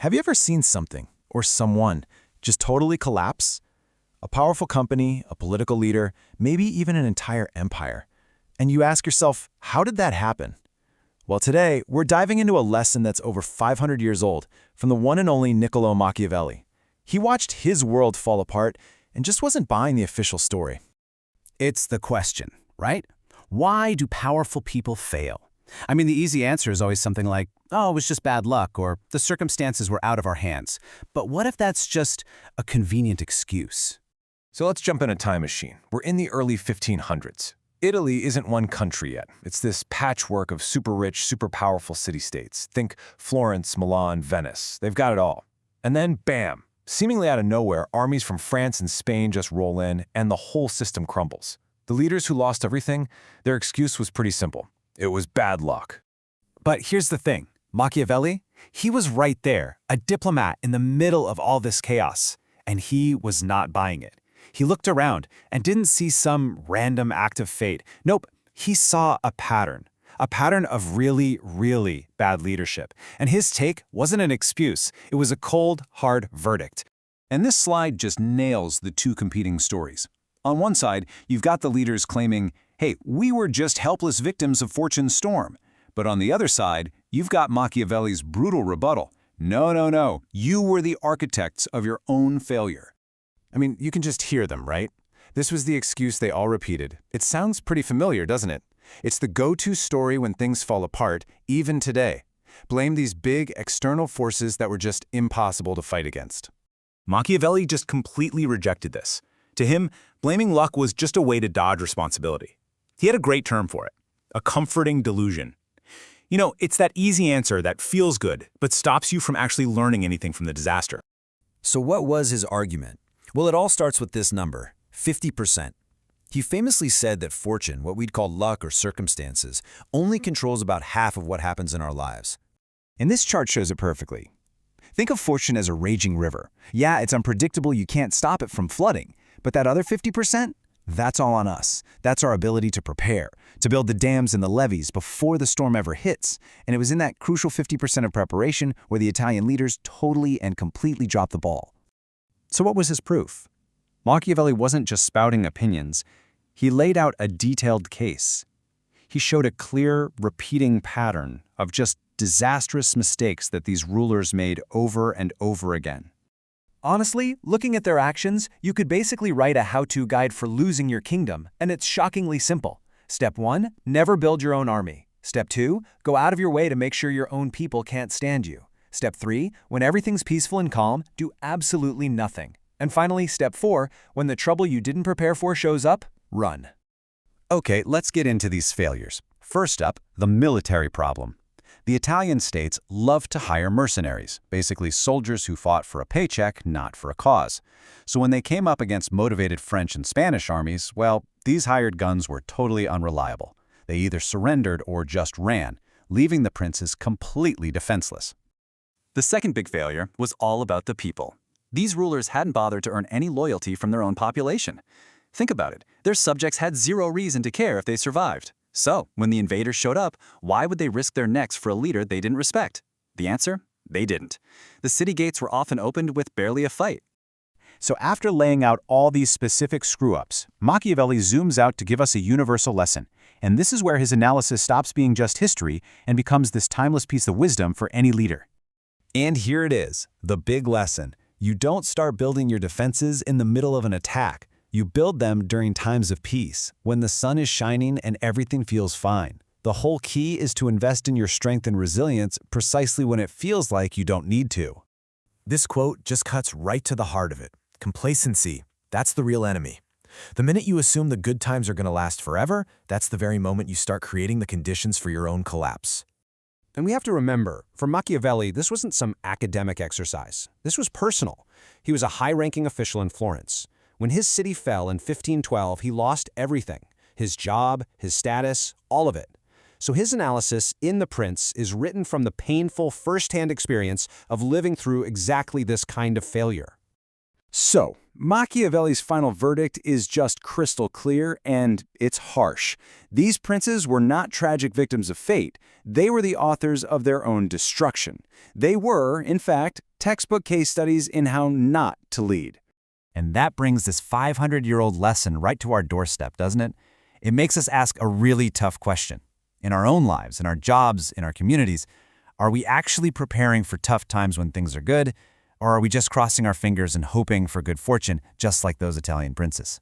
Have you ever seen something, or someone, just totally collapse? A powerful company, a political leader, maybe even an entire empire. And you ask yourself, how did that happen? Well, today, we're diving into a lesson that's over 500 years old, from the one and only Niccolo Machiavelli. He watched his world fall apart and just wasn't buying the official story. It's the question, right? Why do powerful people fail? I mean, the easy answer is always something like, oh, it was just bad luck, or the circumstances were out of our hands. But what if that's just a convenient excuse? So let's jump in a time machine. We're in the early 1500s. Italy isn't one country yet. It's this patchwork of super rich, super powerful city-states. Think Florence, Milan, Venice. They've got it all. And then, bam! Seemingly out of nowhere, armies from France and Spain just roll in, and the whole system crumbles. The leaders who lost everything, their excuse was pretty simple. It was bad luck. But here's the thing. Machiavelli, he was right there, a diplomat in the middle of all this chaos, and he was not buying it. He looked around and didn't see some random act of fate. Nope, he saw a pattern of really, really bad leadership. And his take wasn't an excuse. It was a cold, hard verdict. And this slide just nails the two competing stories. On one side, you've got the leaders claiming, hey, we were just helpless victims of fortune's storm. But on the other side, you've got Machiavelli's brutal rebuttal. No, you were the architects of your own failure. I mean, you can just hear them, right? This was the excuse they all repeated. It sounds pretty familiar, doesn't it? It's the go-to story when things fall apart, even today. Blame these big external forces that were just impossible to fight against. Machiavelli just completely rejected this. To him, blaming luck was just a way to dodge responsibility. He had a great term for it, a comforting delusion. You know, it's that easy answer that feels good, but stops you from actually learning anything from the disaster. So what was his argument? Well, it all starts with this number, 50%. He famously said that fortune, what we'd call luck or circumstances, only controls about half of what happens in our lives. And this chart shows it perfectly. Think of fortune as a raging river. Yeah, it's unpredictable, you can't stop it from flooding. But that other 50%? That's all on us. That's our ability to prepare, to build the dams and the levees before the storm ever hits. And it was in that crucial 50% of preparation where the Italian leaders totally and completely dropped the ball. So what was his proof? Machiavelli wasn't just spouting opinions. He laid out a detailed case. He showed a clear, repeating pattern of just disastrous mistakes that these rulers made over and over again. Honestly, looking at their actions, you could basically write a how-to guide for losing your kingdom, and it's shockingly simple. Step 1, never build your own army. Step 2, go out of your way to make sure your own people can't stand you. Step 3, when everything's peaceful and calm, do absolutely nothing. And finally, Step 4, when the trouble you didn't prepare for shows up, run. Okay, let's get into these failures. First up, the military problem. The Italian states loved to hire mercenaries, basically soldiers who fought for a paycheck, not for a cause. So when they came up against motivated French and Spanish armies, well, these hired guns were totally unreliable. They either surrendered or just ran, leaving the princes completely defenseless. The second big failure was all about the people. These rulers hadn't bothered to earn any loyalty from their own population. Think about it. Their subjects had zero reason to care if they survived. So, when the invaders showed up, why would they risk their necks for a leader they didn't respect? The answer? They didn't. The city gates were often opened with barely a fight. So after laying out all these specific screw-ups, Machiavelli zooms out to give us a universal lesson. And this is where his analysis stops being just history and becomes this timeless piece of wisdom for any leader. And here it is, the big lesson. You don't start building your defenses in the middle of an attack. You build them during times of peace, when the sun is shining and everything feels fine. The whole key is to invest in your strength and resilience precisely when it feels like you don't need to. This quote just cuts right to the heart of it. Complacency, that's the real enemy. The minute you assume the good times are going to last forever, that's the very moment you start creating the conditions for your own collapse. And we have to remember, for Machiavelli, this wasn't some academic exercise. This was personal. He was a high-ranking official in Florence. When his city fell in 1512, he lost everything. His job, his status, all of it. So his analysis in The Prince is written from the painful first-hand experience of living through exactly this kind of failure. So, Machiavelli's final verdict is just crystal clear, and it's harsh. These princes were not tragic victims of fate. They were the authors of their own destruction. They were, in fact, textbook case studies in how not to lead. And that brings this 500-year-old lesson right to our doorstep, doesn't it? It makes us ask a really tough question. In our own lives, in our jobs, in our communities, are we actually preparing for tough times when things are good, or are we just crossing our fingers and hoping for good fortune, just like those Italian princes?